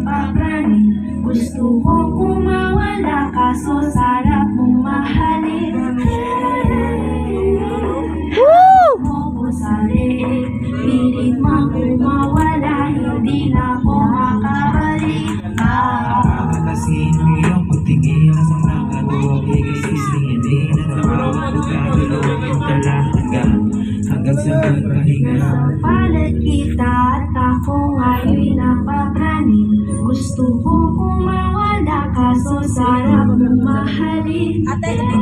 napapraning. Gusto kong kumawala kaso sarap mong mahalin. Mo sa leeg, pilit mang kumawala, hindi na ako makabalik. Nakakalasin ang iyong pagtingin sa nakaluwag, bigay sisingin na nakawag ang talaga hanggang sa pagpahinga. Palad kita at ako nga'y napapraning. Gusto kong kumawala kaso sarap mong mahalin.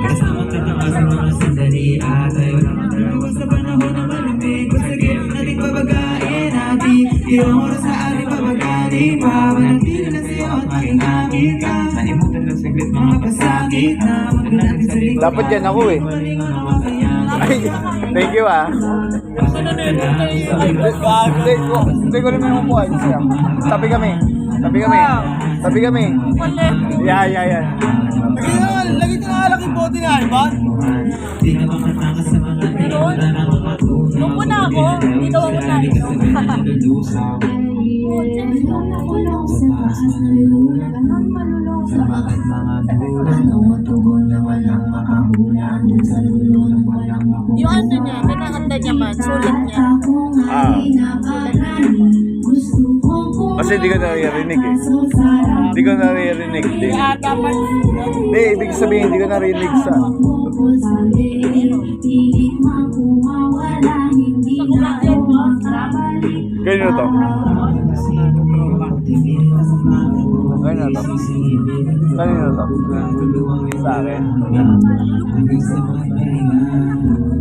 Kasama ka na sa mga sandali at tayo lang dalawa sa panahon na malamig. Pasagip nating babagain natin iyong oras sa ating babagaling. Mamanatili na sa'yo at maging akin ka. Nalimutan ng saglit mga pasakit na magdadagdag sa likod. Dapat yan ako eh. Ay, thank you ah. Hindi ko rin may upuan siya. Tabi kami. Tabi kami. Tabi kami. Yeah. Lagi ito na laki bote na, ba? Di na makatakas sa mga Meron? Nung una ako, dito ako na ito. Malulong sa taas, malulunag ang malulong sa baba. Ano tugon na walang makahula, andun sa dulo ng walang makuha. Yung ano niya, kinakanta niya man, sulit niya. Ako nga'y napapraning. Gusto kong kumawala Kasi di ko naririnig eh. kaso sarap Hindi ko naririnig. Kaya dapat, Hindi, ibig sabihin hindi ko narinig sa... mo sa leeg. Pilit mang kumawala, hindi na ako makabalik. Kanino to? Kanino to? Kanino to? Sa akin. hanggang sa pagpahinga.